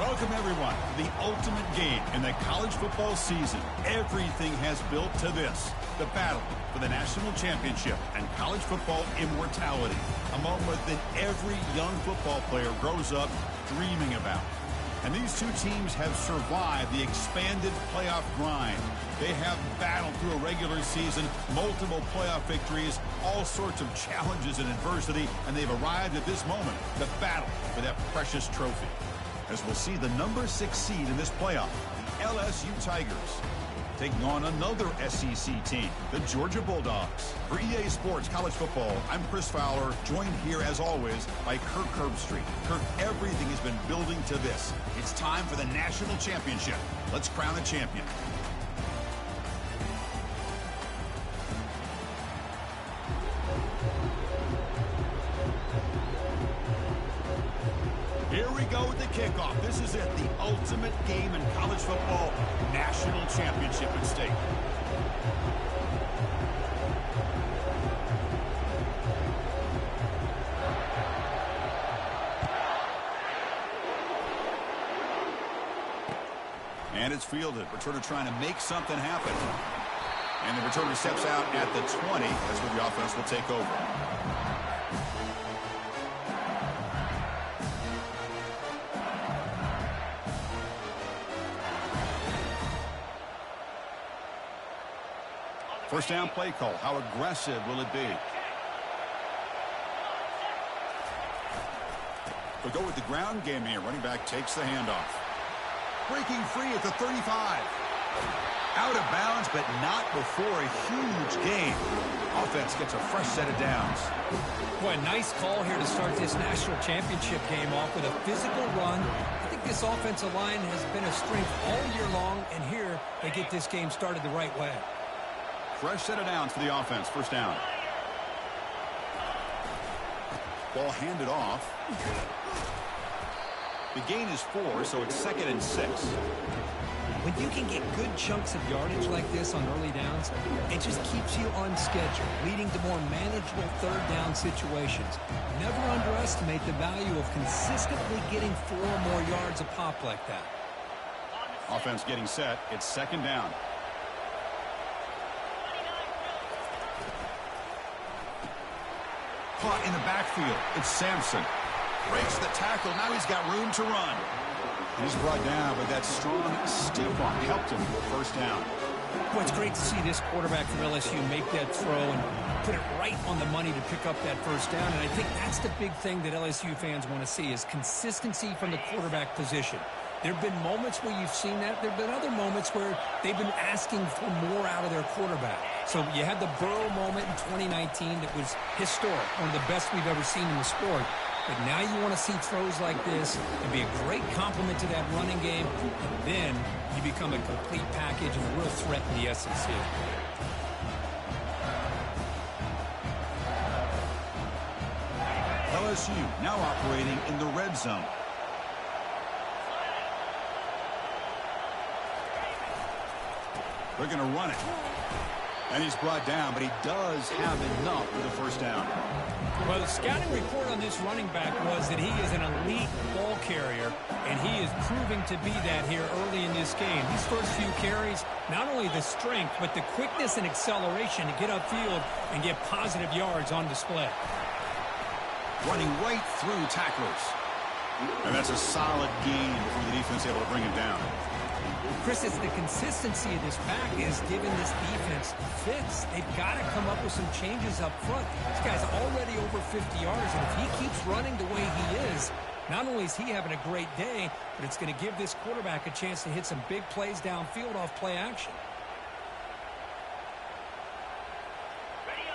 Welcome, everyone, to the ultimate game in the college football season. Everything has built to this, the battle for the national championship and college football immortality, a moment that every young football player grows up dreaming about. And these two teams have survived the expanded playoff grind. They have battled through a regular season, multiple playoff victories, all sorts of challenges and adversity, and they've arrived at this moment, the battle for that precious trophy. As we'll see the number 6 seed in this playoff, the LSU Tigers, taking on another SEC team, the Georgia Bulldogs. For EA Sports College Football, I'm Chris Fowler, joined here as always by Kirk Herbstreit. Kirk, everything has been building to this. It's time for the national championship. Let's crown a champion. Here we go with the kickoff. This is it, the ultimate game in college football, national championship at stake. And it's fielded. Returner trying to make something happen. And the returner steps out at the 20. That's where the offense will take over. First down play call. How aggressive will it be? We'll go with the ground game here. Running back takes the handoff. Breaking free at the 35. Out of bounds, but not before a huge gain. Offense gets a fresh set of downs. Boy, a nice call here to start this national championship game off with a physical run. I think this offensive line has been a strength all year long, and here they get this game started the right way. Fresh set of downs for the offense. First down. Ball handed off. The gain is 4, so it's 2nd and 6. When you can get good chunks of yardage like this on early downs, it just keeps you on schedule, leading to more manageable third down situations. Never underestimate the value of consistently getting 4 more yards a pop like that. Offense getting set. It's 2nd down. Caught in the backfield. It's Sampson. Breaks the tackle. Now he's got room to run. He's brought down, but that strong stiff arm helped him for first down. Boy, it's great to see this quarterback from LSU make that throw and put it right on the money to pick up that first down. And I think that's the big thing that LSU fans want to see is consistency from the quarterback position. There have been moments where you've seen that. There have been other moments where they've been asking for more out of their quarterback. So you had the Burrow moment in 2019 that was historic, one of the best we've ever seen in the sport. But now you want to see throws like this and be a great complement to that running game, and then you become a complete package and a real threat in the SEC. LSU now operating in the red zone. They're going to run it. And he's brought down, but he does have enough for the first down. Well, the scouting report on this running back was that he is an elite ball carrier, and he is proving to be that here early in this game. These first few carries, not only the strength, but the quickness and acceleration to get upfield and get positive yards on display. Running right through tacklers. And that's a solid gain before the defense able to bring him down. Chris, it's the consistency of this back is giving this defense fits. They've got to come up with some changes up front. This guy's already over 50 yards, and if he keeps running the way he is, not only is he having a great day, but it's going to give this quarterback a chance to hit some big plays downfield off play action.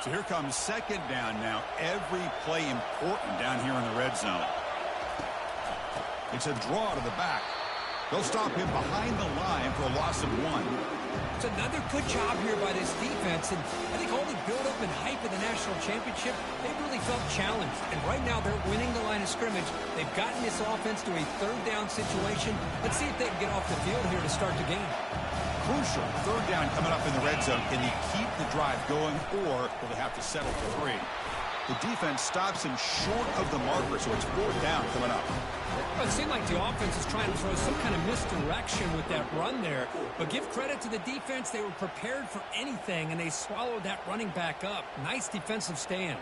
So here comes 2nd down now. Every play important down here in the red zone. It's a draw to the back. They'll stop him behind the line for a loss of 1. It's another good job here by this defense, and I think all the build-up and hype of the national championship, they really felt challenged. And right now, they're winning the line of scrimmage. They've gotten this offense to a third down situation. Let's see if they can get off the field here to start the game. Crucial. Third down coming up in the red zone. Can they keep the drive going, or will they have to settle for 3? The defense stops him short of the marker, so it's 4th down coming up. it seemed like the offense was trying to throw some kind of misdirection with that run there. But give credit to the defense. They were prepared for anything, and they swallowed that running back up. Nice defensive stand.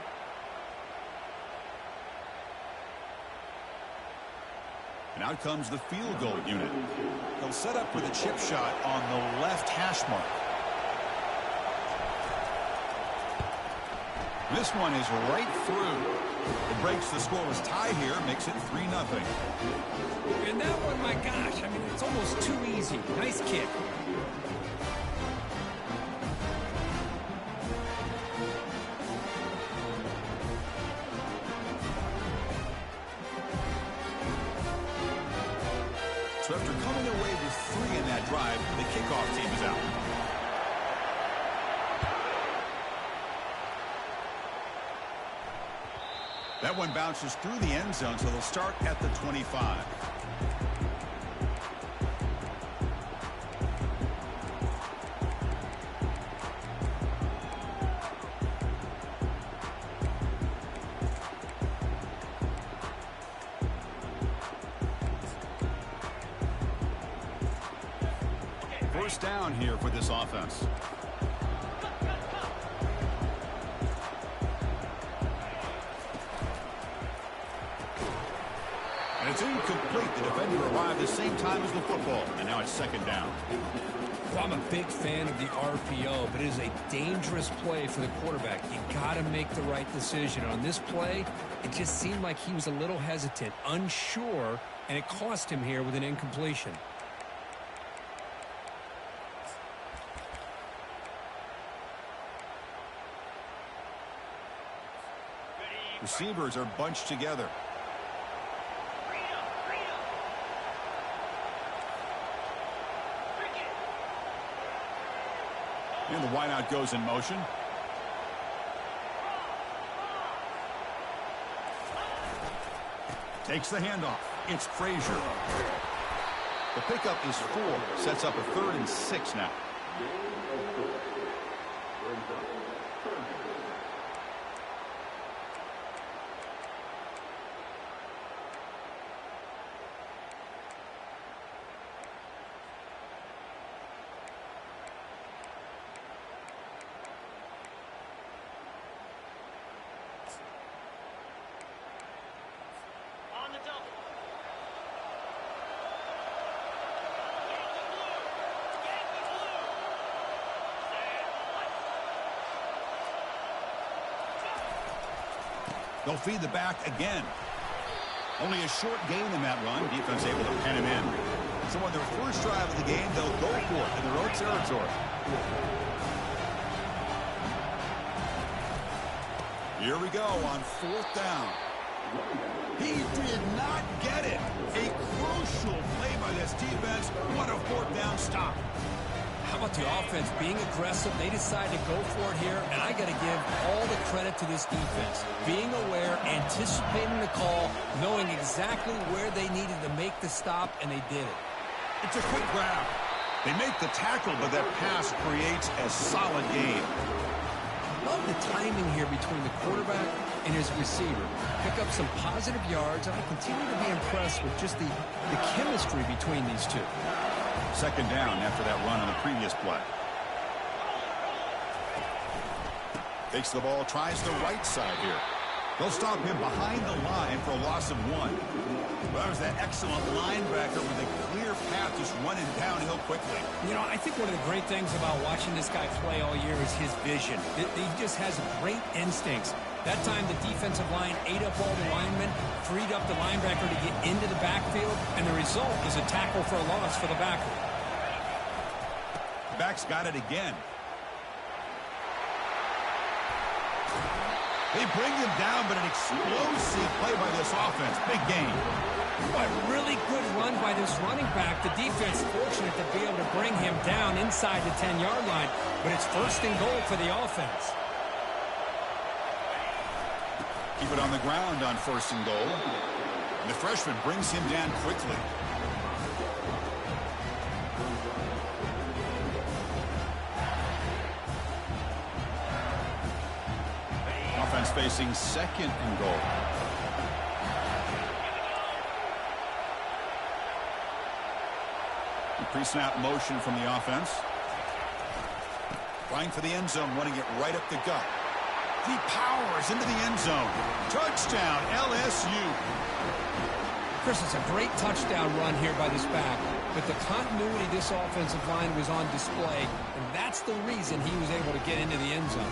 And out comes the field goal unit. They'll set up with a chip shot on the left hash mark. This one is right through. It breaks the scoreless tie here, makes it 3-0. And that one, my gosh, I mean, it's almost too easy. Nice kick. So after coming away with 3 in that drive, the kickoff team is out. That one bounces through the end zone, so they'll start at the 25. First down here for this offense. And it's incomplete. The defender arrived the same time as the football, and now it's second down. Well, I'm a big fan of the RPO, but it is a dangerous play for the quarterback. You got to make the right decision. On this play, it just seemed like he was a little hesitant, unsure, and it cost him here with an incompletion. Receivers are bunched together. And the wideout goes in motion. Takes the handoff. It's Frazier. The pickup is 4. Sets up a 3rd and 6 now. They'll feed the back again. Only a short gain in that run. Defense able to pen him in. So on their first drive of the game, they'll go for it in their own territory. Here we go on 4th down. He did not get it. A crucial play by this defense. What a 4th down stop. How about the offense being aggressive? They decide to go for it here, and I got to give all the credit to this defense. Being aware, anticipating the call, knowing exactly where they needed to make the stop, and they did it. It's a quick grab. They make the tackle, but that pass creates a solid gain. Love the timing here between the quarterback and his receiver. Pick up some positive yards, and I continue to be impressed with just the chemistry between these two. Second down after that run on the previous play. Takes the ball, tries the right side here. They'll stop him behind the line for a loss of 1. Well, there's that excellent linebacker with a clear path just running downhill quickly. You know, I think one of the great things about watching this guy play all year is his vision. He just has great instincts. That time the defensive line ate up all the linemen, freed up the linebacker to get into the backfield, and the result is a tackle for a loss for the backer. Back's got it again. They bring him down, but an explosive play by this offense. Big gain. A really good run by this running back. The defense fortunate to be able to bring him down inside the 10-yard line, but it's 1st and goal for the offense. Keep it on the ground on 1st and goal. And the freshman brings him down quickly. Offense facing 2nd and goal. Pre-snap motion from the offense. Flying for the end zone, running it right up the gut. He powers into the end zone. Touchdown, LSU. Chris, it's a great touchdown run here by this back. But the continuity this offensive line was on display, and that's the reason he was able to get into the end zone.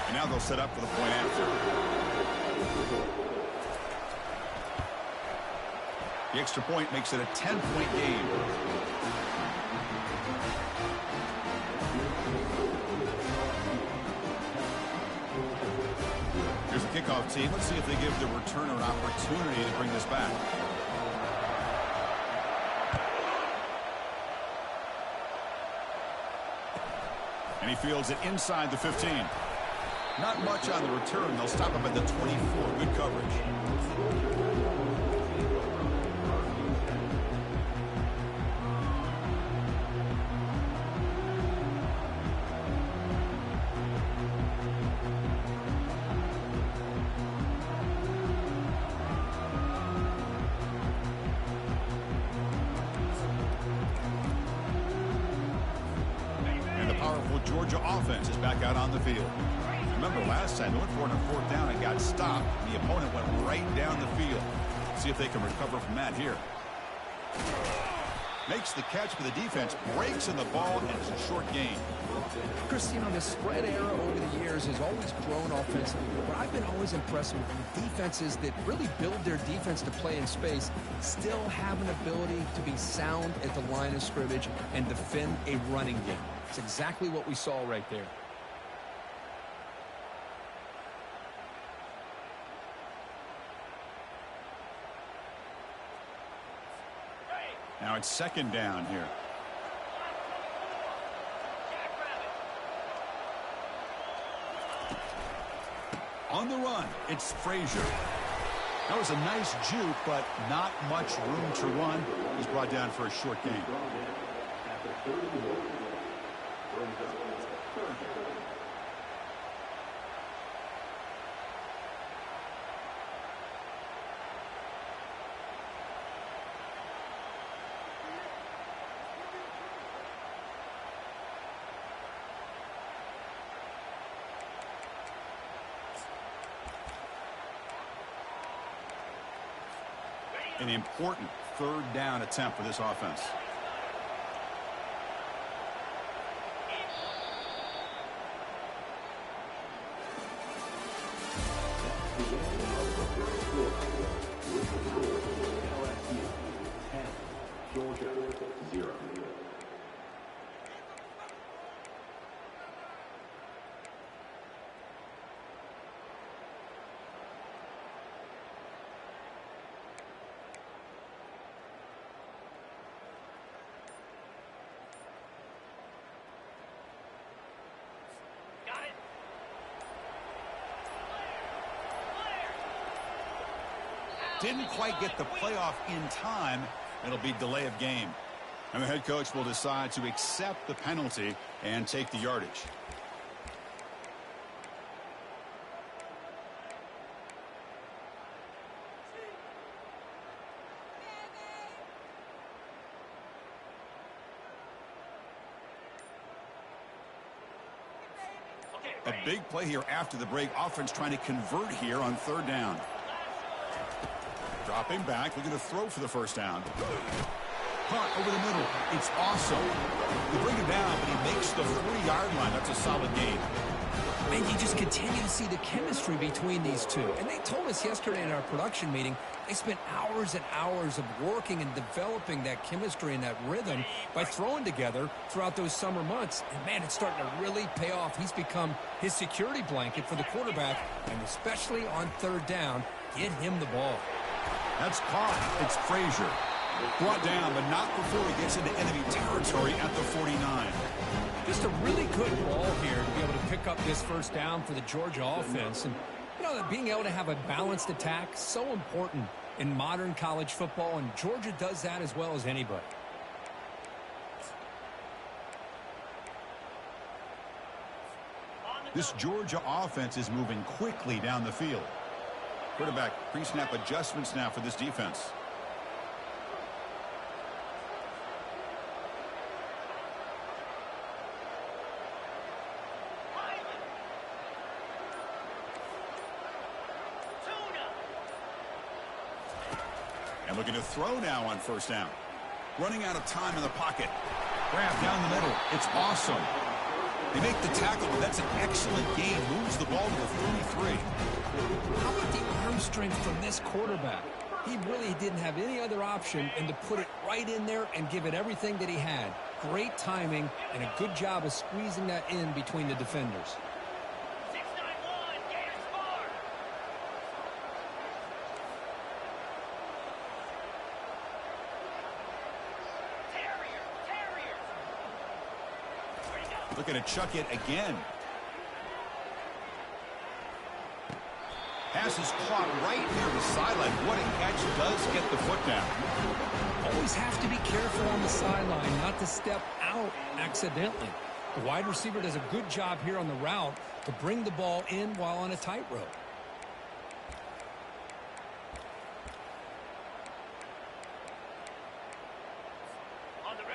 And now they'll set up for the point after. The extra point makes it a 10-point game. Here's the kickoff team. Let's see if they give the returner an opportunity to bring this back. And he fields it inside the 15. Not much on the return. They'll stop him at the 24. Good coverage. Georgia offense is back out on the field. Remember last time they went for it on 4th down and got stopped. The opponent went right down the field. See if they can recover from that here. Makes the catch, but the defense breaks in the ball, and it's a short gain. Chris, you know, the spread era over the years has always grown offensively. But I've been always impressed with the defenses that really build their defense to play in space, still have an ability to be sound at the line of scrimmage and defend a running game. It's exactly what we saw right there. Now it's 2nd down here. On the run, it's Frazier. That was a nice juke, but not much room to run. He's brought down for a short gain. An important 3rd down attempt for this offense. Georgia 0. Didn't quite get the playoff in time. It'll be delay of game. And the head coach will decide to accept the penalty and take the yardage. A big play here after the break. Offense trying to convert here on 3rd down. Dropping back, looking to throw for the 1st down. Caught over the middle. It's awesome. They bring him down, but he makes the 3-yard line. That's a solid gain. And you just continue to see the chemistry between these two. And they told us yesterday in our production meeting, they spent hours and hours of working and developing that chemistry and that rhythm by throwing together throughout those summer months. And, man, it's starting to really pay off. He's become his security blanket for the quarterback, and especially on 3rd down, get him the ball. That's caught. It's Frazier. Brought down, but not before he gets into enemy territory at the 49. Just a really good ball here to be able to pick up this 1st down for the Georgia offense. And, you know, being able to have a balanced attack, so important in modern college football, and Georgia does that as well as anybody. This Georgia offense is moving quickly down the field. Quarterback pre-snap adjustments now for this defense. And looking to throw now on first down. Running out of time in the pocket. Grab down the middle. It's awesome. They make the tackle, but that's an excellent gain. Moves the ball to the 33. How about the arm strength from this quarterback? He really didn't have any other option than to put it right in there and give it everything that he had. Great timing and a good job of squeezing that in between the defenders. Looking to chuck it again. Pass is caught right near the sideline. What a catch. Does get the foot down. Always have to be careful on the sideline not to step out accidentally. The wide receiver does a good job here on the route to bring the ball in while on a tightrope.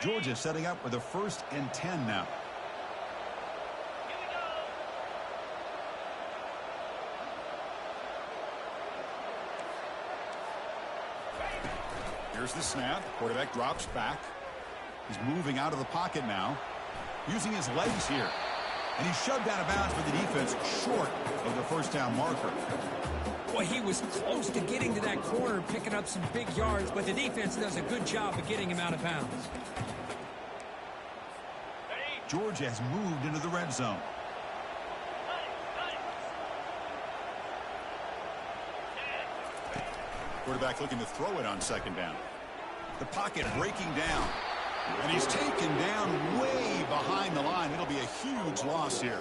Georgia setting up with a 1st and 10 now. Here's the snap. Quarterback drops back. He's moving out of the pocket now. Using his legs here. And he's shoved out of bounds for the defense short of the first down marker. Boy, he was close to getting to that corner, picking up some big yards, but the defense does a good job of getting him out of bounds. Georgia has moved into the red zone. Quarterback looking to throw it on second down. The pocket breaking down. And he's taken down way behind the line. It'll be a huge loss here.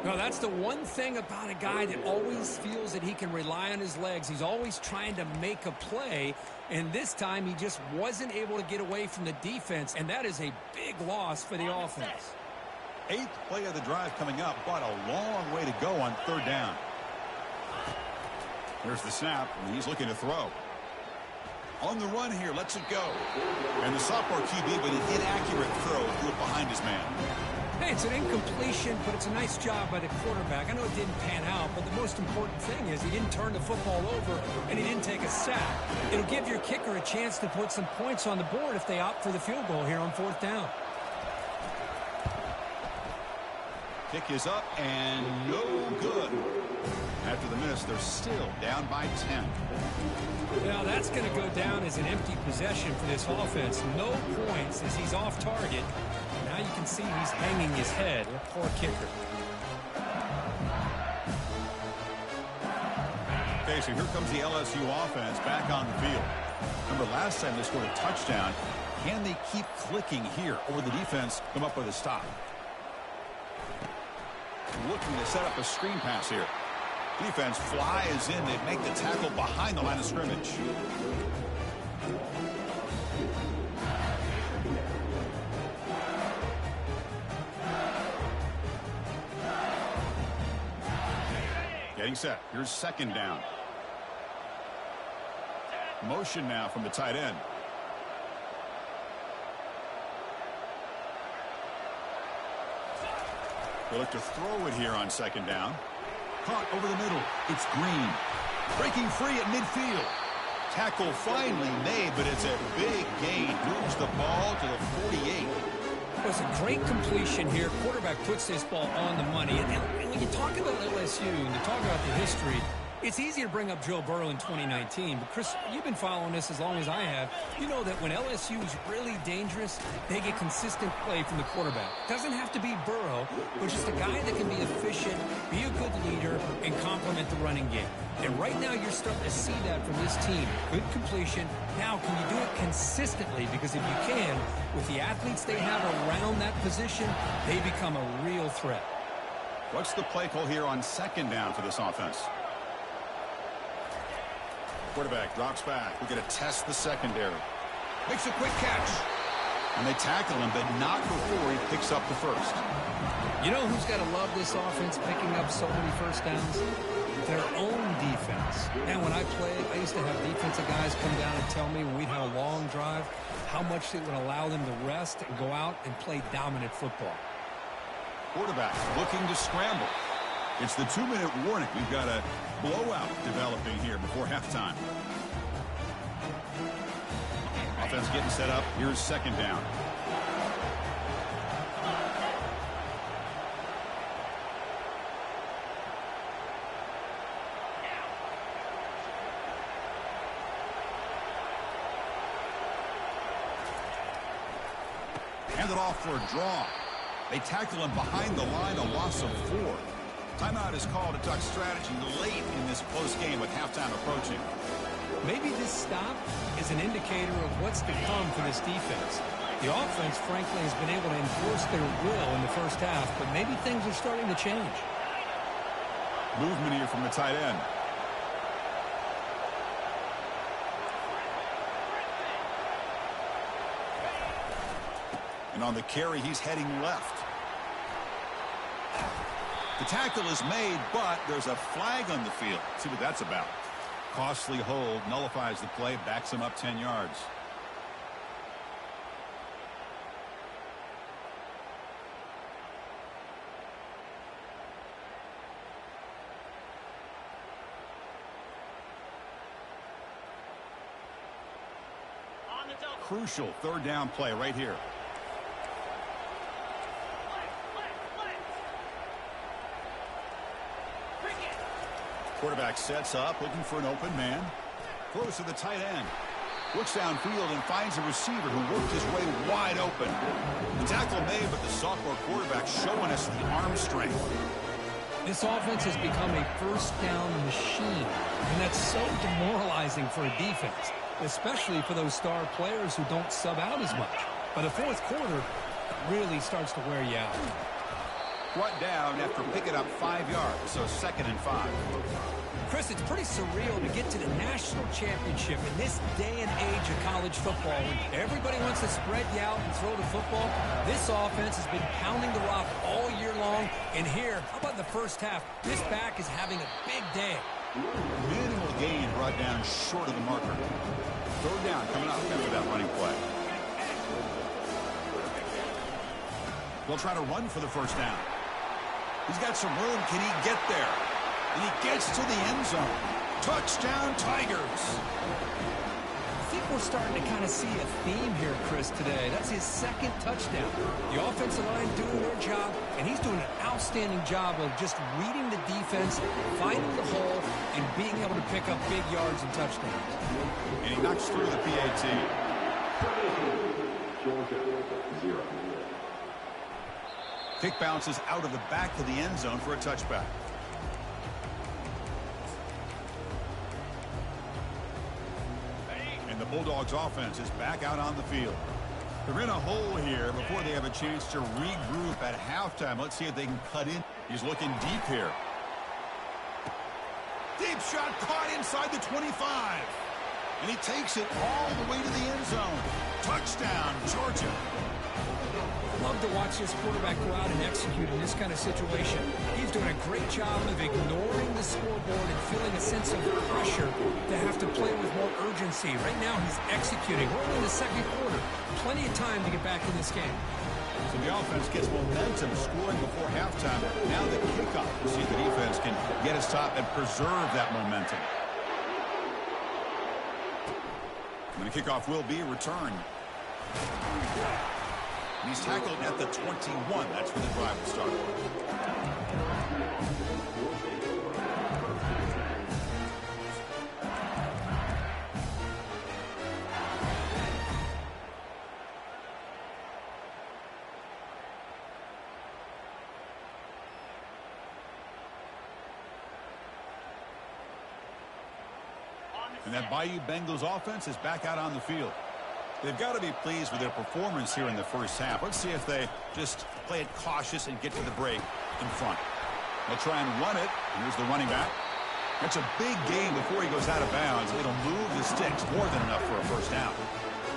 No, that's the one thing about a guy that always feels that he can rely on his legs. He's always trying to make a play. And this time he just wasn't able to get away from the defense. And that is a big loss for the offense. 8th play of the drive coming up, but a long way to go on third down. Here's the snap, and he's looking to throw. On the run here, lets it go. And the sophomore QB with an inaccurate throw threw it behind his man. Hey, it's an incompletion, but it's a nice job by the quarterback. I know it didn't pan out, but the most important thing is he didn't turn the football over and he didn't take a sack. It'll give your kicker a chance to put some points on the board if they opt for the field goal here on fourth down. Kick is up and no good. After the miss, they're still down by 10. Now that's going to go down as an empty possession for this offense. No points as he's off target. Now you can see he's hanging his head. Poor kicker. Okay, so here comes the LSU offense back on the field. Remember last time they scored a touchdown. Can they keep clicking here, or will the defense come up with a stop? Looking to set up a screen pass here. Defense flies in. They make the tackle behind the line of scrimmage. Getting set. Here's second down. Motion now from the tight end. They look to throw it here on second down. Caught over the middle. It's Green. Breaking free at midfield. Tackle finally made, but it's a big gain. Moves the ball to the 48. It was a great completion here. Quarterback puts this ball on the money. And when you talk about LSU and you talk about the history, it's easy to bring up Joe Burrow in 2019. But, Chris, you've been following this as long as I have. You know that when LSU is really dangerous, they get consistent play from the quarterback. Doesn't have to be Burrow, but just a guy that can be efficient, be a good leader, and complement the running game. And right now you're starting to see that from this team. Good completion. Now, can you do it consistently? Because if you can, with the athletes they have around that position, they become a real threat. What's the play call here on second down for this offense? Quarterback drops back. We're going to test the secondary. Makes a quick catch. And they tackle him, but not before he picks up the first. You know who's got to love this offense picking up so many first downs? Their own defense. And when I played, I used to have defensive guys come down and tell me when we'd have a long drive how much it would allow them to rest and go out and play dominant football. Quarterback looking to scramble. It's the 2-minute warning. We've got a blowout developing here before halftime. Offense getting set up. Here's second down. Handed off for a draw. They tackle him behind the line, a loss of 4. Timeout is called to talk strategy late in this close game with halftime approaching. Maybe this stop is an indicator of what's to come for this defense. The offense, frankly, has been able to enforce their will in the first half, but maybe things are starting to change. Movement here from the tight end. And on the carry, he's heading left. The tackle is made, but there's a flag on the field. See what that's about. Costly hold, nullifies the play, backs him up 10 yards. Crucial third down play right here. Quarterback sets up, looking for an open man. Throws to the tight end. Looks downfield and finds a receiver who worked his way wide open. The tackle made, but the sophomore quarterback showing us the arm strength. This offense has become a first down machine, and that's so demoralizing for a defense, especially for those star players who don't sub out as much. By the fourth quarter, it really starts to wear you out. Brought down after picking up 5 yards, so 2nd and 5. Chris, it's pretty surreal to get to the national championship in this day and age of college football when everybody wants to spread you out and throw the football. This offense has been pounding the rock all year long, and here, how about the first half? This back is having a big day. Minimal gain brought down short of the marker. Third down coming up after that running play. They'll try to run for the first down. He's got some room. Can he get there? And he gets to the end zone. Touchdown, Tigers. I think we're starting to kind of see a theme here, Chris, today. That's his 2nd touchdown. The offensive line doing their job, and he's doing an outstanding job of just reading the defense, finding the hole, and being able to pick up big yards and touchdowns. And he knocks through the PAT. Georgia, 0. Kick bounces out of the back of the end zone for a touchback. And the Bulldogs offense is back out on the field. They're in a hole here before they have a chance to regroup at halftime. Let's see if they can cut in. He's looking deep here. Deep shot caught inside the 25. And he takes it all the way to the end zone. Touchdown, Georgia. Love to watch this quarterback go out and execute in this kind of situation. He's doing a great job of ignoring the scoreboard and feeling a sense of pressure to have to play with more urgency. Right now, he's executing. We're in the second quarter. Plenty of time to get back in this game. So the offense gets momentum, scoring before halftime. Now the kickoff. We'll see if the defense can get a stop and preserve that momentum. And the kickoff will be returned. And he's tackled at the 21. That's where the drive will start. And that Bayou Bengals offense is back out on the field. They've got to be pleased with their performance here in the first half. Let's see if they just play it cautious and get to the break in front. They'll try and run it. Here's the running back. That's a big gain before he goes out of bounds. It'll move the sticks more than enough for a first down.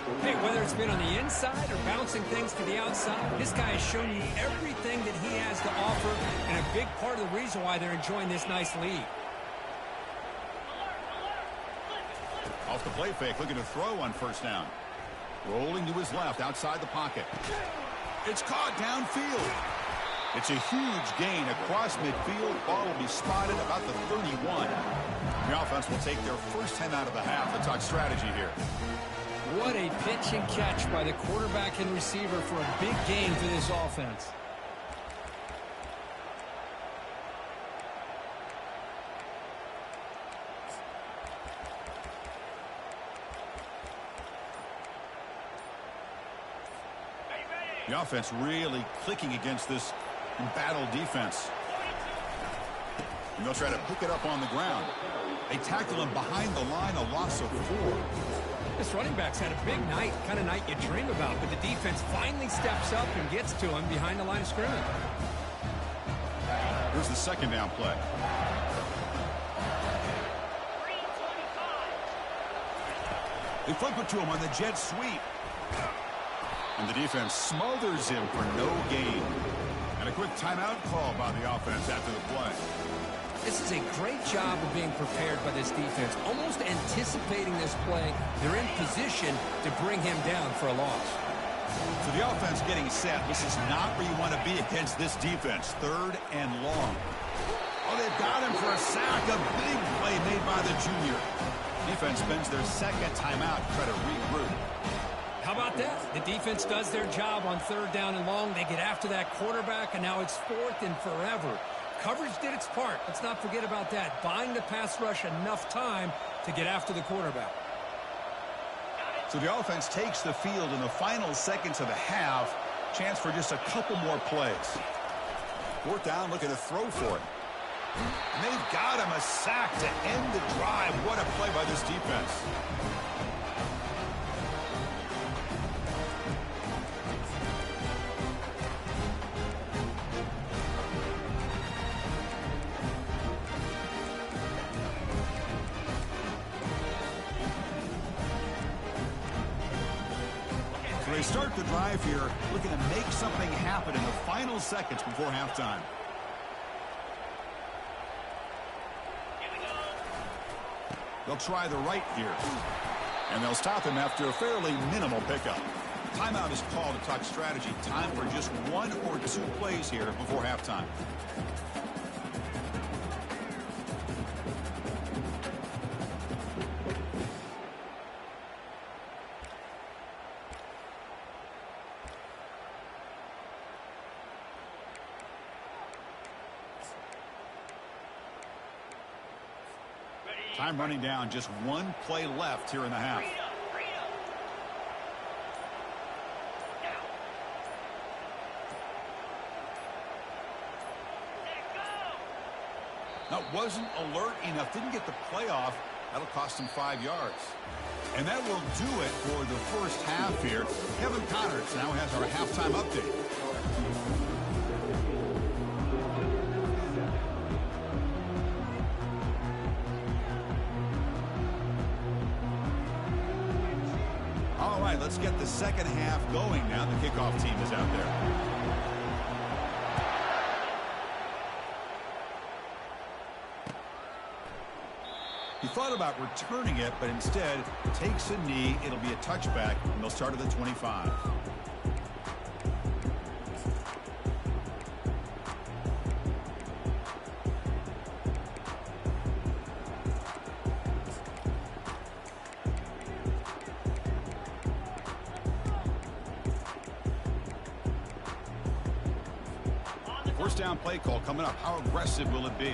Hey, whether it's been on the inside or bouncing things to the outside, this guy has shown you everything that he has to offer, and a big part of the reason why they're enjoying this nice lead. Off the play fake, looking to throw on first down. Rolling to his left, outside the pocket. It's caught downfield. It's a huge gain across midfield. Ball will be spotted about the 31. The offense will take their first 10 out of the half. Let's talk strategy here. What a pitch and catch by the quarterback and receiver for a big gain for this offense. The offense really clicking against this embattled defense. And they'll try to pick it up on the ground. They tackle him behind the line, a loss of 4. This running back's had a big night, kind of night you dream about, but the defense finally steps up and gets to him behind the line of scrimmage. Here's the second down play. They flip it to him on the jet sweep. And the defense smothers him for no gain. And a quick timeout call by the offense after the play. This is a great job of being prepared by this defense, almost anticipating this play. They're in position to bring him down for a loss. So the offense getting set. This is not where you want to be against this defense. 3rd and long. Oh, they've got him for a sack. A big play made by the junior. Defense spends their second timeout to try to regroup. How about that? The defense does their job on 3rd down and long. They get after that quarterback, and now it's 4th and forever. Coverage did its part. Let's not forget about that. Buying the pass rush enough time to get after the quarterback. So the offense takes the field in the final seconds of the half. Chance for just a couple more plays. 4th down, looking to throw for it. And they've got him a sack to end the drive. What a play by this defense. They start the drive here, looking to make something happen in the final seconds before halftime. They'll try the right here. And they'll stop him after a fairly minimal pickup. Timeout is called to talk strategy. Time for just 1 or 2 plays here before halftime. Time running down, just 1 play left here in the half. Now, wasn't alert enough, didn't get the play off. That'll cost him 5 yards. And that will do it for the first half here. Kevin Connors now has our halftime update. All right, let's get the second half going now. The kickoff team is out there. He thought about returning it, but instead takes a knee. It'll be a touchback, and they'll start at the 25. First down play call coming up. How aggressive will it be?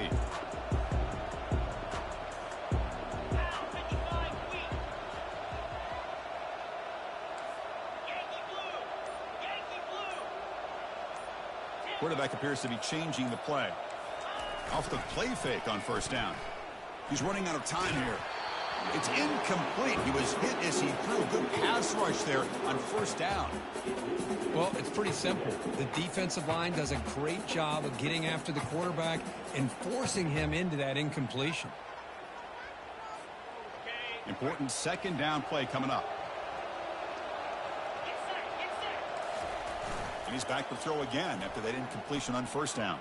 Quarterback appears to be changing the play. Off the play fake on first down. He's running out of time here. It's incomplete. He was hit as he threw. Good pass rush there on first down. Well, it's pretty simple. The defensive line does a great job of getting after the quarterback and forcing him into that incompletion. Important second down play coming up. And he's back to throw again after that incompletion on first down.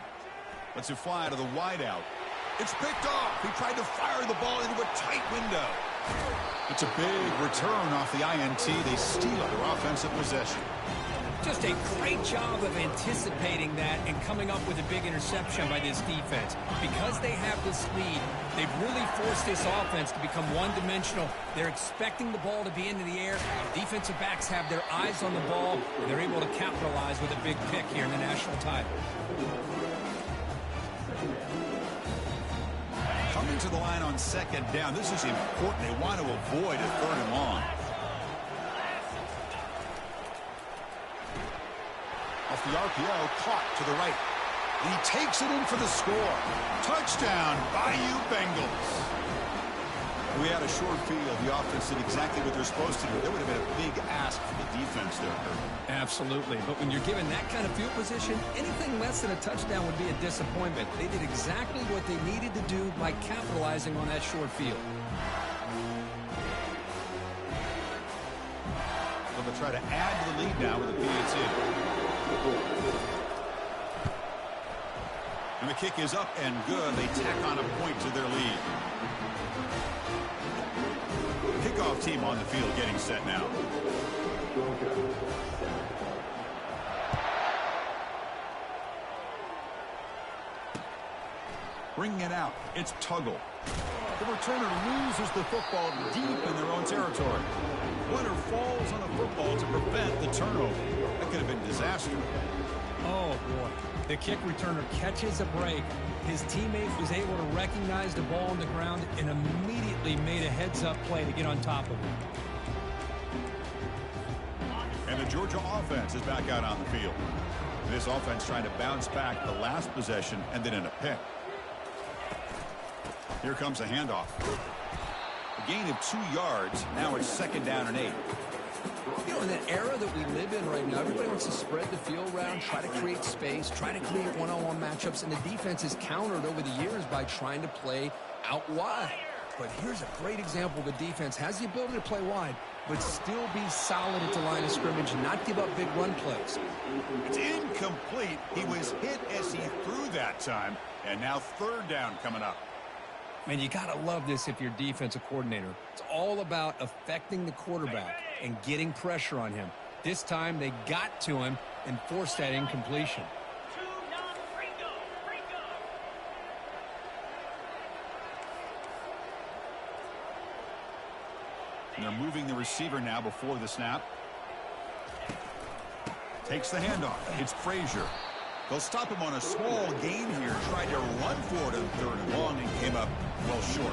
Lets it fly to the wideout. It's picked off. He tried to fire the ball into a tight window. It's a big return off the INT. They steal their offensive possession. Just a great job of anticipating that and coming up with a big interception by this defense. Because they have this lead, they've really forced this offense to become one-dimensional. They're expecting the ball to be into the air. Defensive backs have their eyes on the ball, and they're able to capitalize with a big pick here in the national title. Coming to the line on second down. This is important. They want to avoid a third and long. Off the RPO, caught to the right. And he takes it in for the score. Touchdown, Bayou Bengals. We had a short field. The offense did exactly what they're supposed to do. That would have been a big ask for the defense there, Kurt. Absolutely. But when you're given that kind of field position, anything less than a touchdown would be a disappointment. They did exactly what they needed to do by capitalizing on that short field. So they'll try to add to the lead now with a PAT. And the kick is up and good. They tack on a point to their lead. Kickoff team on the field getting set now. Bringing it out. It's Tuggle. The returner loses the football deep in their own territory. Runner falls on a football to prevent the turnover. That could have been disaster. Oh, boy. The kick returner catches a break. His teammate was able to recognize the ball on the ground and immediately made a heads-up play to get on top of it. And the Georgia offense is back out on the field. This offense trying to bounce back the last possession and then in a pick. Here comes a handoff. A gain of 2 yards. Now it's second down and 8. You know, in that era that we live in right now, everybody wants to spread the field around, try to create space, try to create one-on-one matchups, and the defense is countered over the years by trying to play out wide. But here's a great example. The defense has the ability to play wide, but still be solid at the line of scrimmage and not give up big run plays. It's incomplete. He was hit as he threw that time, and now third down coming up. Man, you got to love this if you're defensive coordinator. It's all about affecting the quarterback and getting pressure on him. This time they got to him and forced that incompletion. And they're moving the receiver now before the snap. Takes the handoff. It's Frazier. They'll stop him on a small gain here. Tried to run for it on third and long and came up well short.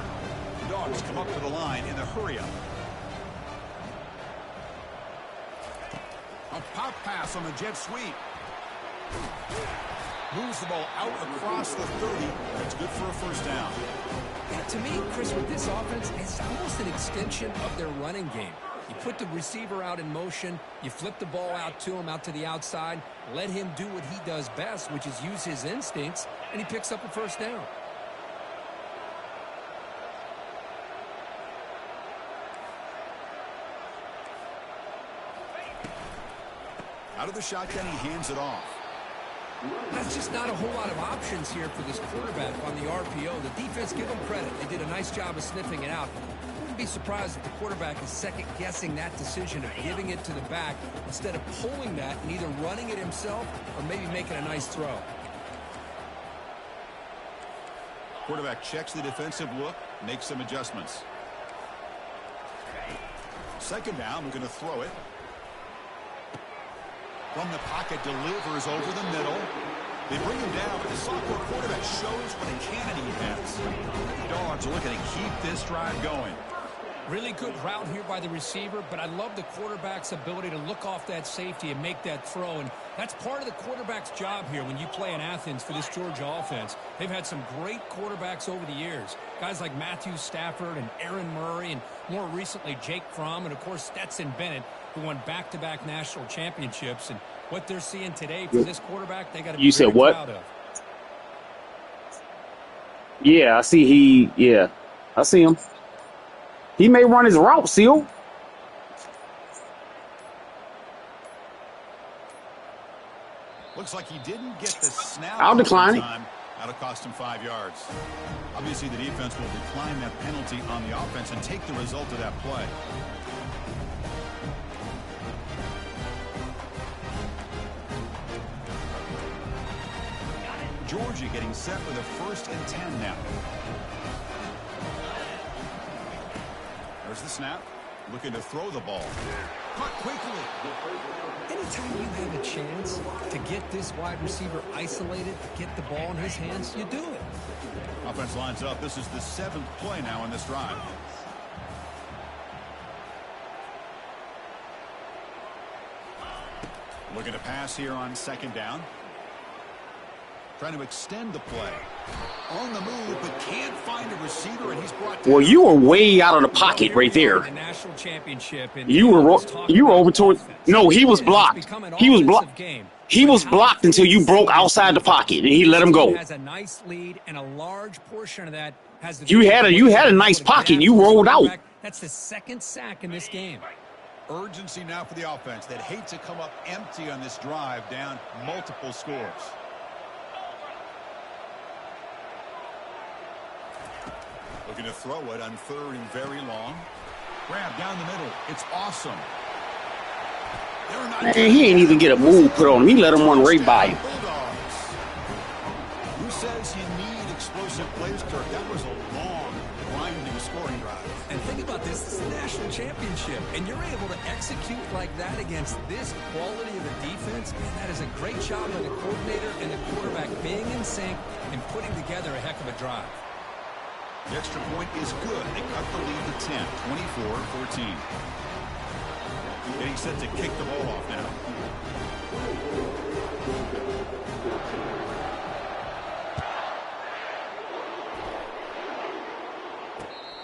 The Dogs come up to the line in the hurry-up. A pop pass on the jet sweep. Moves the ball out across the 30. That's good for a first down. Yeah, to me, Chris, with this offense, it's almost an extension of their running game. You put the receiver out in motion, you flip the ball out to him, out to the outside, let him do what he does best, which is use his instincts, and he picks up a first down. Out of the shotgun, he hands it off. That's just not a whole lot of options here for this quarterback on the RPO. The defense, give them credit. They did a nice job of sniffing it out. Wouldn't be surprised if the quarterback is second-guessing that decision of giving it to the back instead of pulling that and either running it himself or maybe making a nice throw. Quarterback checks the defensive look, makes some adjustments. Second down, we're going to throw it. From the pocket, delivers over the middle. They bring him down, but the sophomore quarterback shows what a cannon he has. The Dogs are looking to keep this drive going. Really good route here by the receiver, but I love the quarterback's ability to look off that safety and make that throw. And that's part of the quarterback's job here when you play in Athens for this Georgia offense. They've had some great quarterbacks over the years. Guys like Matthew Stafford and Aaron Murray and more recently Jake Fromm and, of course, Stetson Bennett, who won back-to-back national championships. And what they're seeing today for this quarterback, they got to be very proud of. Yeah, I see I see him. He may run his route, Seal. Looks like he didn't get the snap. I'll decline it. That'll cost him 5 yards. Obviously, the defense will decline that penalty on the offense and take the result of that play. Georgia getting set for the 1st and 10 now. There's the snap. Looking to throw the ball. Caught quickly. Anytime you have a chance to get this wide receiver isolated, get the ball in his hands, you do it. Offense lines up. This is the 7th play now in this drive. Looking to pass here on 2nd down. Trying to extend the play. On the move, but can't find a receiver, and he's brought down. Well, you were way out of the pocket right there. The national championship, and you were over toward. No, he was blocked. He was blocked. He was blocked until you broke outside the pocket, and he let him go. Has a nice lead, and a large portion of that has. You had a nice pocket. You rolled out. That's the 2nd sack in this game. Urgency now for the offense that hate to come up empty on this drive, down multiple scores. Looking to throw it on 3rd and very long. Grab down the middle. It's awesome. Man, he ain't even get a move put on him. He let him run right by him. Who says you need explosive plays, Kirk? That was a long, grinding scoring drive. And think about this. This is a national championship, and you're able to execute like that against this quality of a defense. Man, that is a great job by the coordinator and the quarterback being in sync and putting together a heck of a drive. The extra point is good. They cut the lead to 10, 24-14. Getting set to kick the ball off now.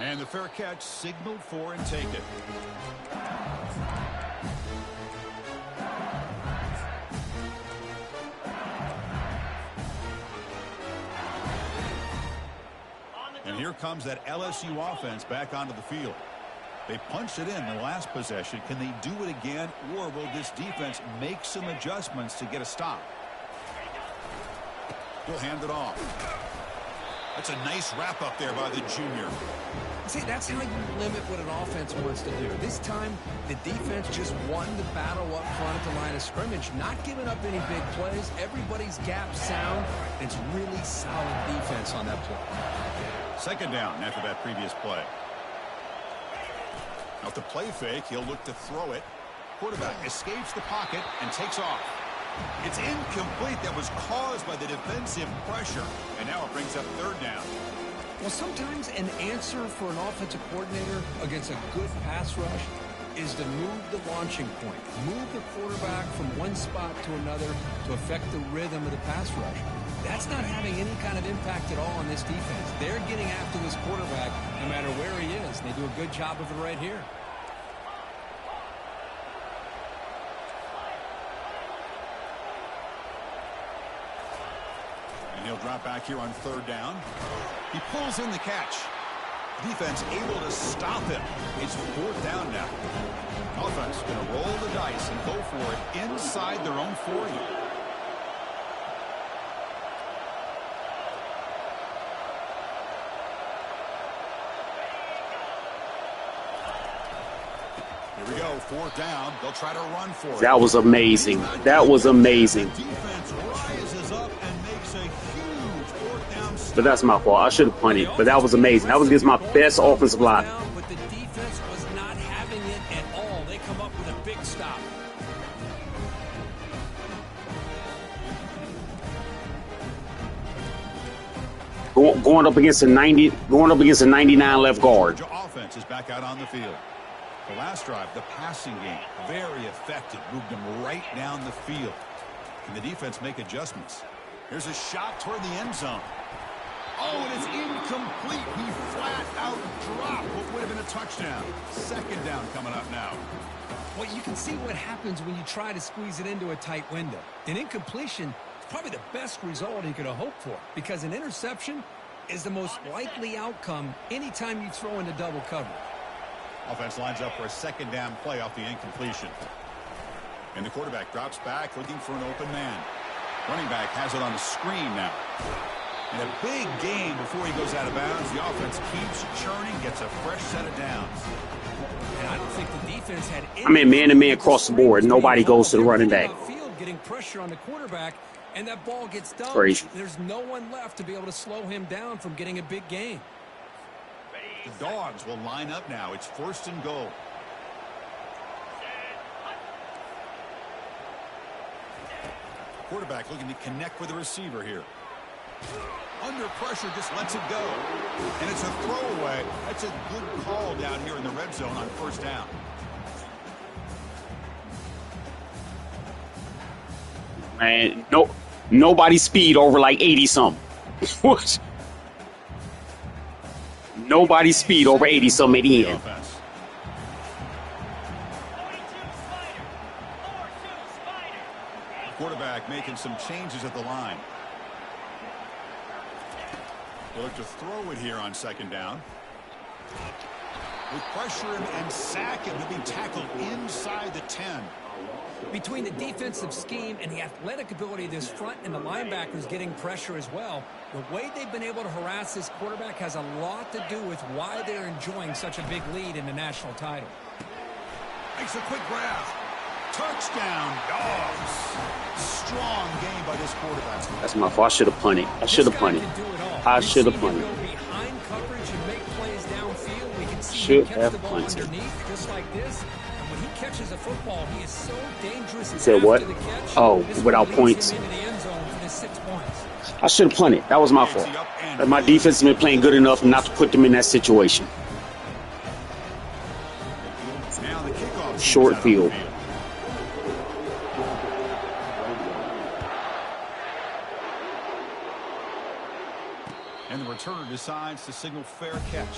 And the fair catch signaled for and take it. And here comes that LSU offense back onto the field. They punched it in the last possession. Can they do it again, or will this defense make some adjustments to get a stop? He'll hand it off. That's a nice wrap up there by the junior. See, that's how you limit what an offense wants to do. This time, the defense just won the battle up front at the line of scrimmage, not giving up any big plays. Everybody's gap sound. It's really solid defense on that play. 2nd down after that previous play. Off the play fake, he'll look to throw it. Quarterback escapes the pocket and takes off. It's incomplete. That was caused by the defensive pressure. And now it brings up 3rd down. Well, sometimes an answer for an offensive coordinator against a good pass rush is to move the launching point. Move the quarterback from one spot to another to affect the rhythm of the pass rush. That's not having any kind of impact at all on this defense. They're getting after this quarterback no matter where he is. And they do a good job of it right here. And he'll drop back here on 3rd down. He pulls in the catch. Defense able to stop him. It's 4th down now. Offense going to roll the dice and go for it inside their own 40. Here we go, 4th down. They'll try to run for it. That was amazing. That was amazing. The defense rises up and makes a huge 4th down stop. But that's my fault. I should have punted. But that was amazing. That was against my best offensive line. But the defense was not having it at all. They come up with a big stop. Going up against a 99 left guard. Georgia offense is back out on the field. The last drive, the passing game, very effective. Moved them right down the field. Can the defense make adjustments? Here's a shot toward the end zone. Oh, and it's incomplete. He flat out dropped what would have been a touchdown. 2nd down coming up now. Well, you can see what happens when you try to squeeze it into a tight window. An incompletion is probably the best result he could have hoped for, because an interception is the most likely outcome anytime you throw into double coverage. Offense lines up for a 2nd down play off the incompletion. And the quarterback drops back looking for an open man. Running back has it on the screen now. And a big gain before he goes out of bounds. The offense keeps churning, gets a fresh set of downs. And I don't think the defense had any. I mean, man-to-man across the board. Nobody goes to the running back. Getting pressure on the quarterback, and that ball gets dumped. Crazy. There's no one left to be able to slow him down from getting a big gain. The Dogs will line up now. It's 1st and goal. Quarterback looking to connect with the receiver here. Under pressure, just lets it go. And it's a throwaway. That's a good call down here in the red zone on 1st down. Man, nobody speed over like 80-something. What? Nobody speed over 80-something at the end. Quarterback making some changes at the line. They look to throw it here on 2nd down. With pressure and sack him to be tackled inside the 10. Between the defensive scheme and the athletic ability of this front and the linebackers getting pressure as well, the way they've been able to harass this quarterback has a lot to do with why they're enjoying such a big lead in the national title. Makes a quick grab. Touchdown, Dogs. Strong game by this quarterback. That's my fault. I should have punted. I should have punted. I should have punted. Behind coverage and make plays downfield. We can see should him catch have the ball punted. underneath just like this. And when he catches a football, he is so dangerous. He said what? The catch. Oh, This without one points. leads him into the end zone for the 6 points. I should have punted. That was my fault. My defense has been playing good enough not to put them in that situation. Now the kickoff Short field. And the returner decides to signal fair catch.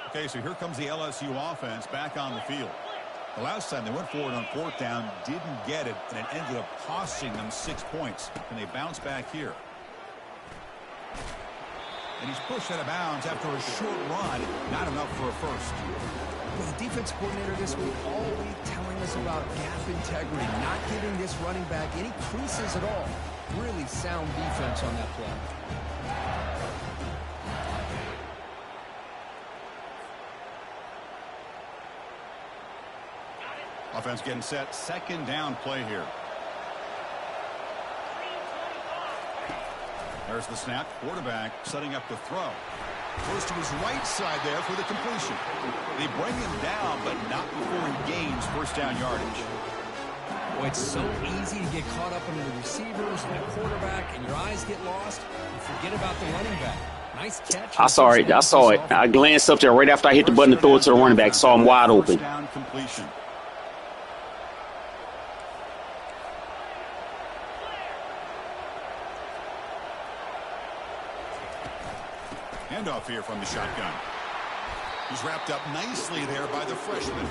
Okay, so here comes the LSU offense back on the field. The last time they went forward on 4th down, didn't get it, and it ended up costing them 6 points. And they bounce back here. And he's pushed out of bounds after a short run. Not enough for a first. Well, the defense coordinator this week all week telling us about gap integrity, not giving this running back any creases at all. Really sound defense on that play. Offense getting set. 2nd down play here. There's the snap. Quarterback setting up the throw. Goes to his right side there for the completion. They bring him down, but not before he gains 1st down yardage. Boy, it's so easy to get caught up in the receivers and the quarterback, and your eyes get lost. You forget about the running back. Nice catch. I saw it. I saw it. I glanced up there right after I hit the button to throw it to the running back. Saw him wide open. 1st down completion. Handoff here from the shotgun. He's wrapped up nicely there by the freshman.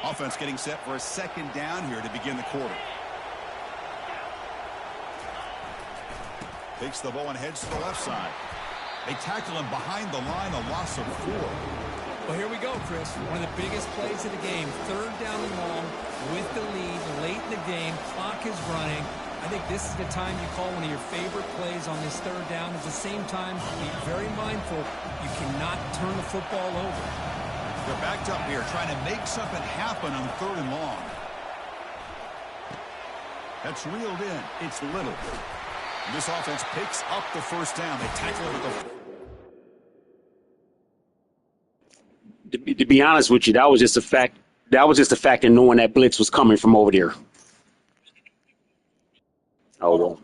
Offense getting set for a 2nd down here to begin the quarter. Takes the ball and heads to the left side. They tackle him behind the line, a loss of 4. Well, here we go, Chris. One of the biggest plays of the game. 3rd down and long with the lead late in the game. Clock is running. I think this is the time you call one of your favorite plays on this 3rd down. At the same time, be very mindful. You cannot turn the football over. They're backed up here trying to make something happen on 3rd and long. That's reeled in. It's Little. This offense picks up the 1st down. They tackle it with the... To be honest with you, that was just a fact. That was just the fact of knowing that blitz was coming from over there. Oh, well.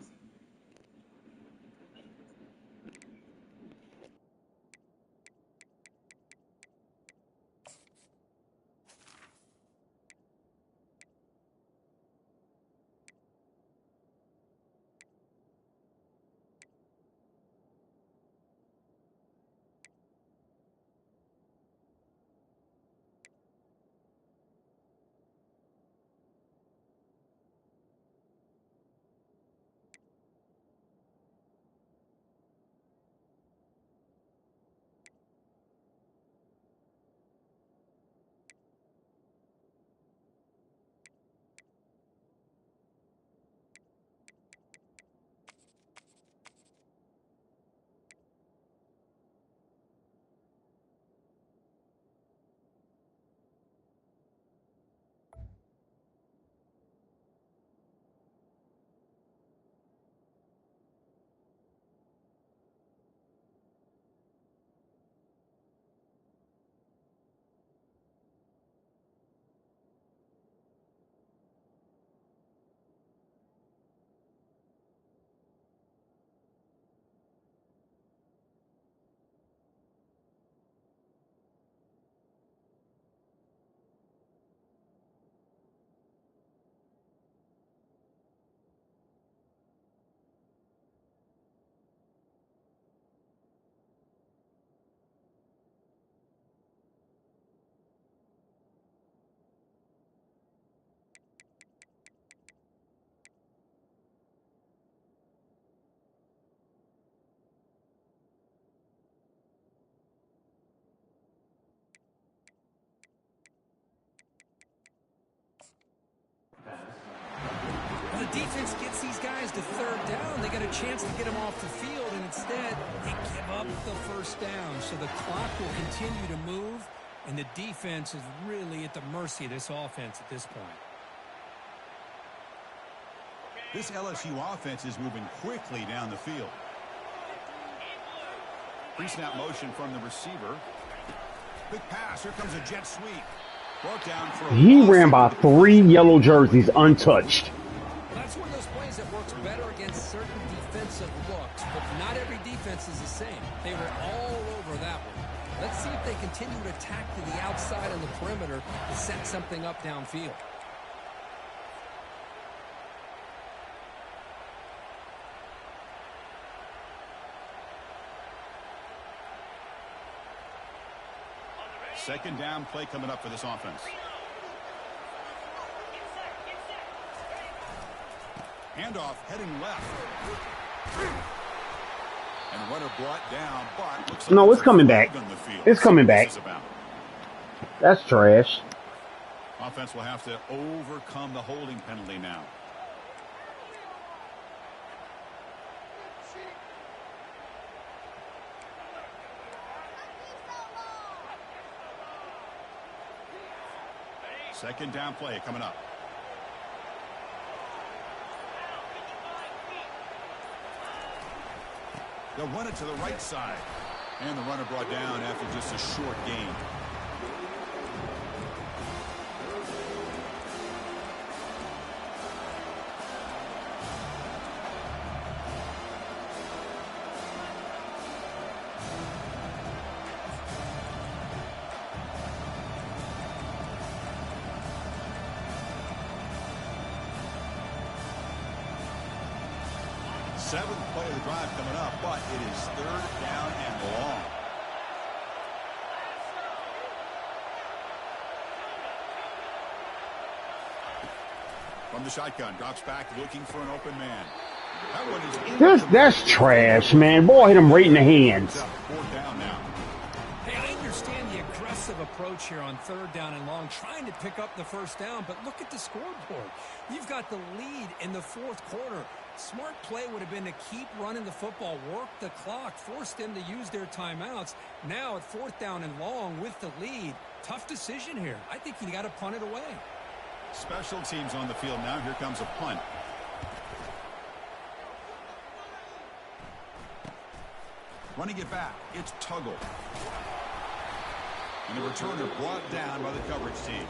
The defense gets these guys to third down. They got a chance to get them off the field, and instead they give up the first down. So the clock will continue to move, and the defense is really at the mercy of this offense at this point. This LSU offense is moving quickly down the field. Pre-snap motion from the receiver. Big pass. Here comes a jet sweep. Brought down for a He ran by 3 yellow jerseys untouched. That's one of those plays that works better against certain defensive looks, but not every defense is the same. They were all over that one. Let's see if they continue to attack to the outside on the perimeter to set something up downfield. Second down play coming up for this offense. Handoff heading left. And runner brought down, but looks like No, it's coming back. It's coming back. That's trash. Offense will have to overcome the holding penalty now. Second down play coming up. They'll run it to the right side. And the runner brought down after just a short gain. Seventh play of the drive coming up, but it is third down and long. From the shotgun, drops back looking for an open man. That one is That's trash, man. Boy, hit him right in the hands. Fourth down now. Hey, I understand the aggressive approach here on third down and long, trying to pick up the first down, but look at the scoreboard. You've got the lead in the fourth quarter. Smart play would have been to keep running the football, work the clock, force them to use their timeouts. Now at fourth down and long with the lead, tough decision here. I think you got to punt it away. Special teams on the field now. Here comes a punt. Running it back, it's Tuggle. And the returner brought down by the coverage team.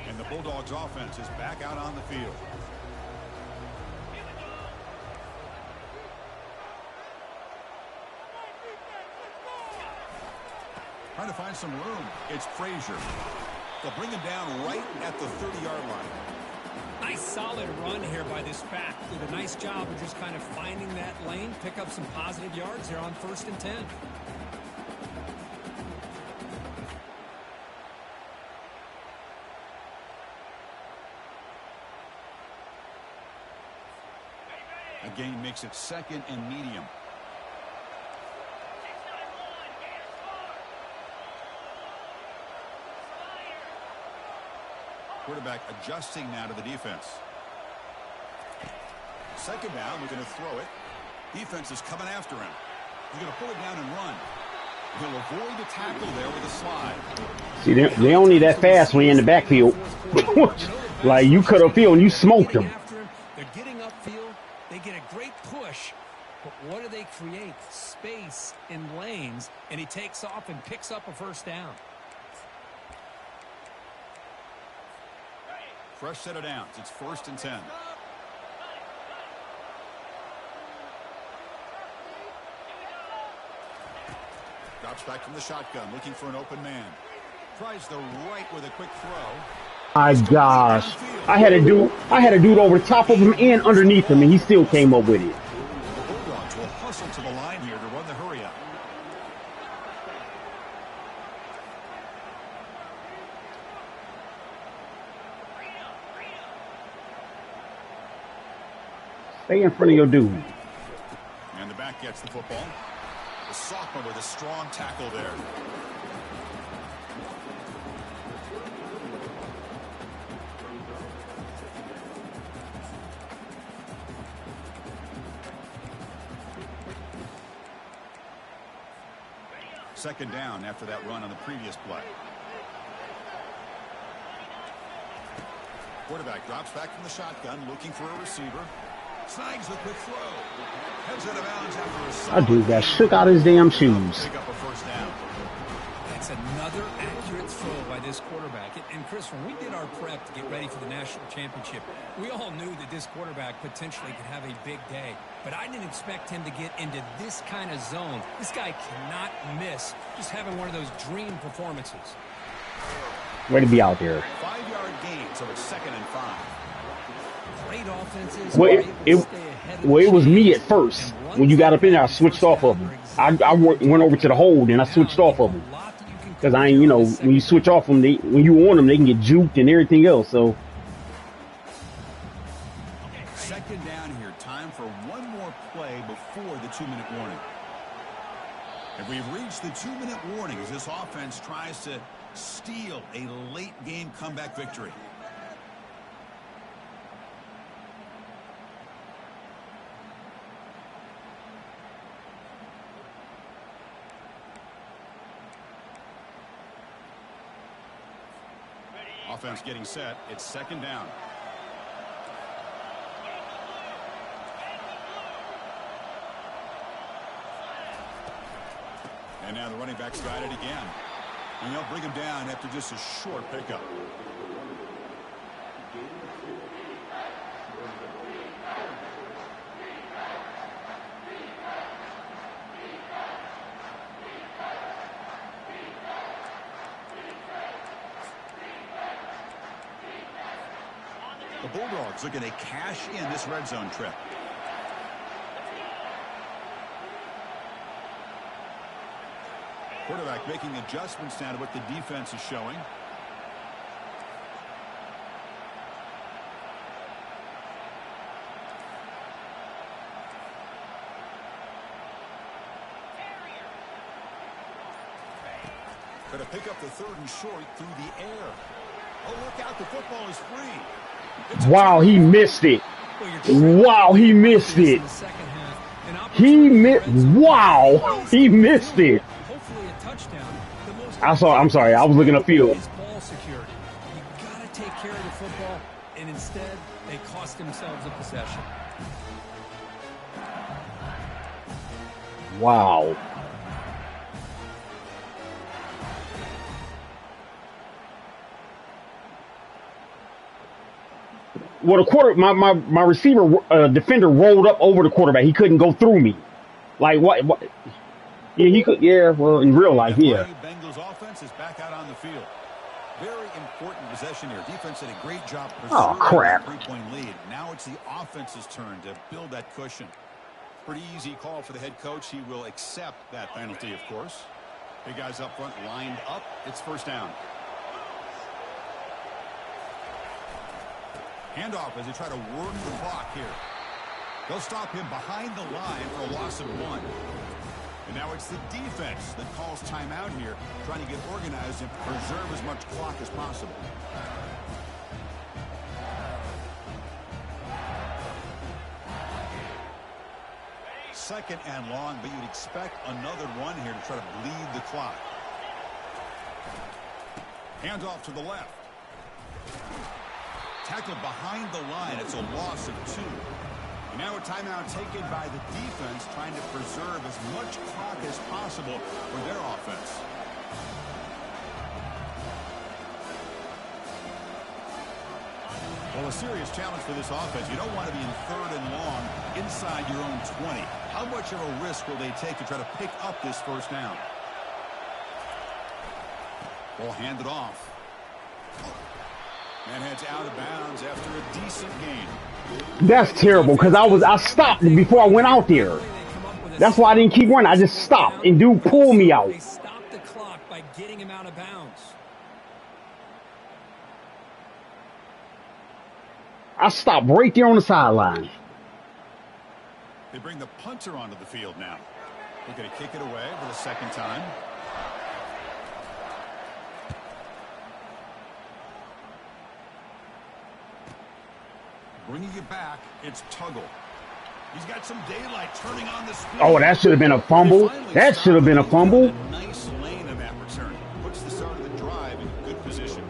And the Bulldogs offense is back out on the field. Trying to find some room. It's Frazier. They'll bring him down right at the 30-yard line. Nice solid run here by this back. Did a nice job of just kind of finding that lane, pick up some positive yards there on 1st and 10. A gain makes it 2nd and medium. Quarterback adjusting now to the defense. 2nd down, looking to throw it. Defense is coming after him. He's going to pull it down and run. He'll avoid the tackle there with a slide. See, they only that fast when you're in the backfield. Like, you cut upfield and you smoked them. They're getting upfield. They get a great push. But what do they create? Space in lanes. And he takes off and picks up a 1st down. Fresh set of downs. It's 1st and 10. Drops back from the shotgun, looking for an open man. Tries the right with a quick throw. My gosh. I had a dude over the top of him and underneath him, and he still came up with it. The Bulldogs will hustle to the line here to run the hurry up. Stay in front of your dude. And the back gets the football. The sophomore with a strong tackle there. Second down after that run on the previous play. Quarterback drops back from the shotgun, looking for a receiver. Snags the quick throw. Heads out of bounds after a That dude got shook out his damn shoes. pick up a 1st down. That's another accurate throw by this quarterback. And Chris, when we did our prep to get ready for the national championship, we all knew that this quarterback potentially could have a big day. But I didn't expect him to get into this kind of zone. This guy cannot miss. Just having one of those dream performances. Way to be out there. 5-yard gain, so it's 2nd and 5. Great offenses. Well, it was me at first. When you got up in there, I switched off of them. I went over to the hold and I switched off of them. Because when you switch off them, when you on them, they can get juked and everything else. So. 2nd down here. Time for one more play before the 2-minute warning. And we've reached the 2-minute warning as this offense tries to steal a late game comeback victory. Offense getting set. It's 2nd down. And now the running back's got it again. And they'll bring him down after just a short pickup. The Bulldogs looking to cash in this red zone trip. Quarterback making adjustments now to what the defense is showing. Going to pick up the 3rd and short through the air. Oh, look out, the football is free. Wow, he missed it. Wow, he missed it. Wow, he missed it. I'm sorry, I was looking upfield. Instead, they cost themselves a possession. Wow. Well, my receiver, defender rolled up over the quarterback. He couldn't go through me. Like what? Yeah, he could. Yeah, well, in real life, yeah. Bengals offense is back out on the field. Very important possession here. Defense did a great job Oh, preserving crap. that 3-point lead. Now it's the offense's turn to build that cushion. Pretty easy call for the head coach. He will accept that penalty, of course. Big guys up front lined up. It's first down. Handoff as they try to work the clock here. They'll stop him behind the line for a loss of 1. And now it's the defense that calls timeout here, trying to get organized and preserve as much clock as possible. Second and long, but you'd expect another one here to try to bleed the clock. Handoff to the left. Tackled behind the line. It's a loss of 2. And now a timeout taken by the defense, trying to preserve as much clock as possible for their offense. Well, a serious challenge for this offense. You don't want to be in third and long inside your own 20. How much of a risk will they take to try to pick up this first down? Ball handed off. And heads out of bounds after a decent gain. That's terrible because I stopped before I went out there. That's why I didn't keep running. I just stopped and dude pulled me out. They stopped the clock by getting him out of bounds. I stopped right there on the sideline. They bring the punter onto the field now. They're going to kick it away for the second time. Bringing it back, it's Tuggle. He's got some daylight turning on the speed. Oh, that should have been a fumble. That should have been a fumble. A nice lane in that return. Puts the start of the drive in good position.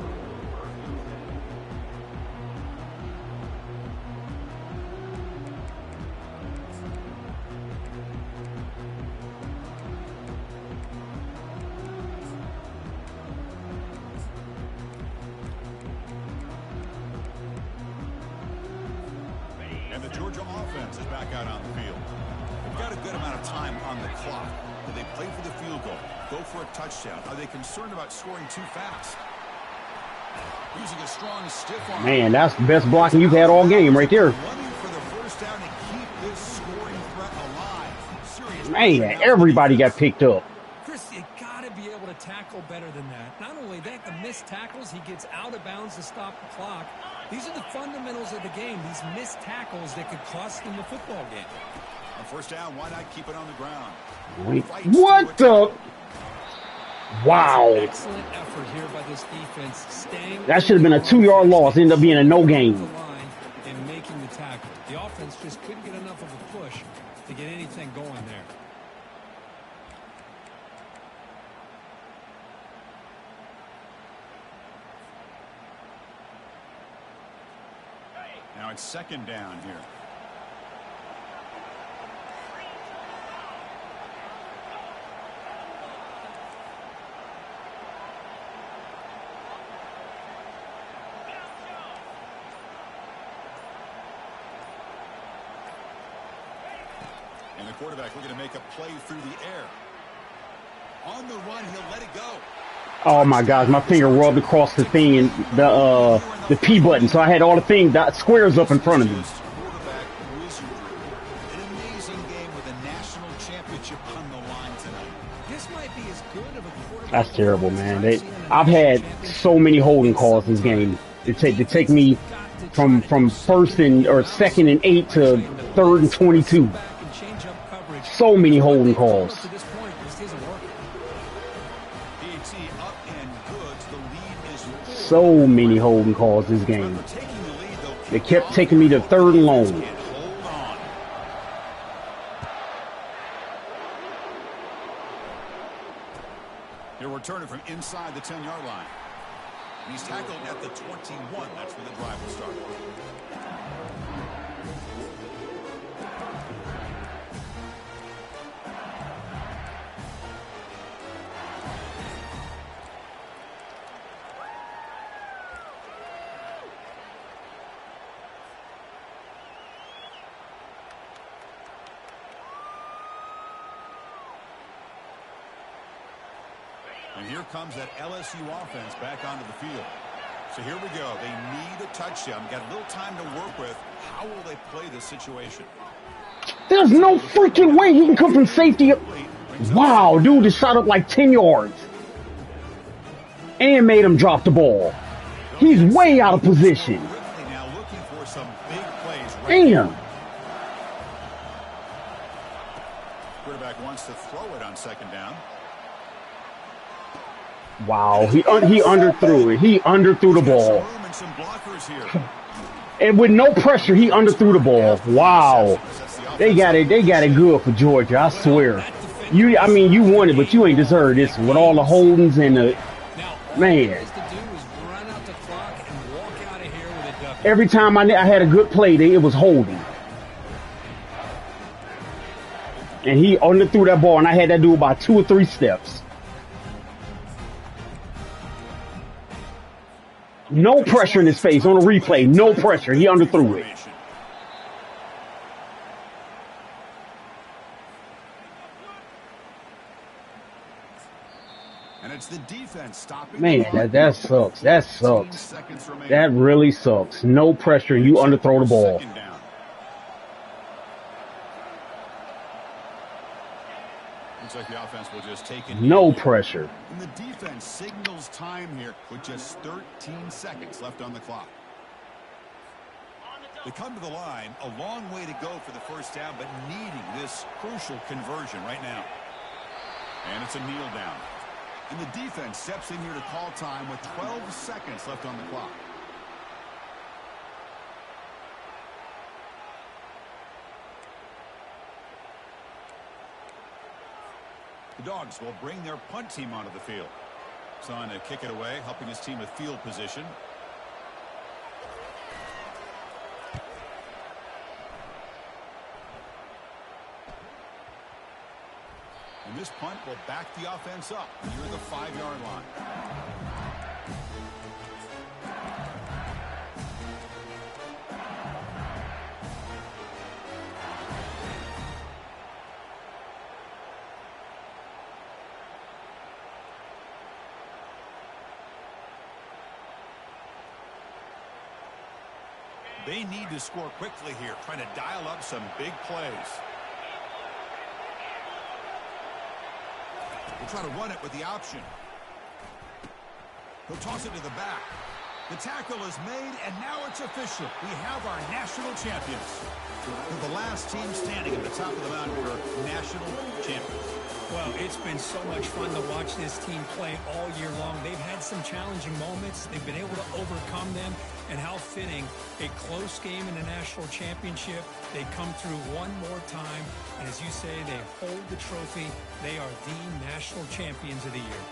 And the Georgia offense is back out on the field. They've got a good amount of time on the clock. Do they play for the field goal? Go for a touchdown? Are they concerned about scoring too fast? Using a strong stiff arm. Man, that's the best blocking you've had all game right there. Running for the first down to keep this scoring threat alive. Serious Man, everybody got picked up. Chris, you got to be able to tackle better than that. Not only that, the missed tackles, he gets out of bounds to stop the clock. These are the fundamentals of the game. These missed tackles that could cost them the football game. On first down, why not keep it on the ground? Wait, what the? Wow. Excellent effort here by this defense. Staying That should have been a 2-yard loss. Ended up being a no gain. and making the tackle. The offense just couldn't get enough of a push to get anything going there. Now it's second down here. And the quarterback looking to make a play through the air. On the run, he'll let it go. Oh my gosh, my finger rubbed across the thing and the P button, so I had all the things that squares up in front of me. Quarterback wizardry. An amazing game with a national championship on the line tonight. This might be as good of a quarterback. That's terrible, man. I've had so many holding calls this game. To take me from first and or second and 8 to third and 22. So many holding calls. To this point, this isn't working. DT up and good. The lead is So many holding calls this game. taking the lead, though. They kept taking me to third and long. Hold on. They're returning from inside the 10-yard line. And he's tackled at the 21. That's where the drive will start. And here comes that LSU offense back onto the field. So here we go. They need a touchdown. Got a little time to work with. How will they play this situation? There's no freaking way he can come from safety. Wow, dude just shot up like 10 yards. And made him drop the ball. He's way out of position. Now looking for some big plays. Damn. Quarterback wants to throw it on second down. Wow, he underthrew it. He underthrew the ball. And with no pressure, he underthrew the ball. Wow. They got it good for Georgia, I swear. I mean, you won it, but you ain't deserved this with all the holdings and the man. Every time I had a good play, it was holding. And he underthrew that ball, and I had that dude about 2 or 3 steps. No pressure in his face on a replay. No pressure. He underthrew it. And it's the defense stopping. Man, that sucks. That sucks. That really sucks. No pressure. You underthrow the ball. Looks like the offense will just take it. No pressure. And the defense signals time here with just 13 seconds left on the clock. They come to the line, a long way to go for the first down, but needing this crucial conversion right now. And it's a kneel down. And the defense steps in here to call time with 12 seconds left on the clock. The Dogs will bring their punt team onto the field. He's on to kick it away, helping his team with field position. And this punt will back the offense up near the 5-yard line. They need to score quickly here, trying to dial up some big plays. We'll try to run it with the option. He'll toss it to the back. The tackle is made, and now it's official. We have our national champions. They're the last team standing at the top of the mountain for national champions. Well, it's been so much fun to watch this team play all year long. They've had some challenging moments. They've been able to overcome them. And how fitting, a close game in the national championship. They come through one more time. And as you say, they hold the trophy. They are the national champions of the year.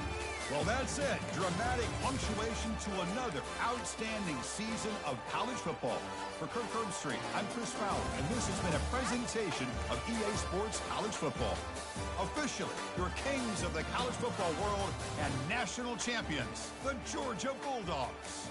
Well, that's it. Dramatic punctuation to another outstanding season of college football. For Kirk Herbstreit, I'm Chris Fowler, and this has been a presentation of EA Sports College Football. Officially, your kings of the college football world and national champions, the Georgia Bulldogs.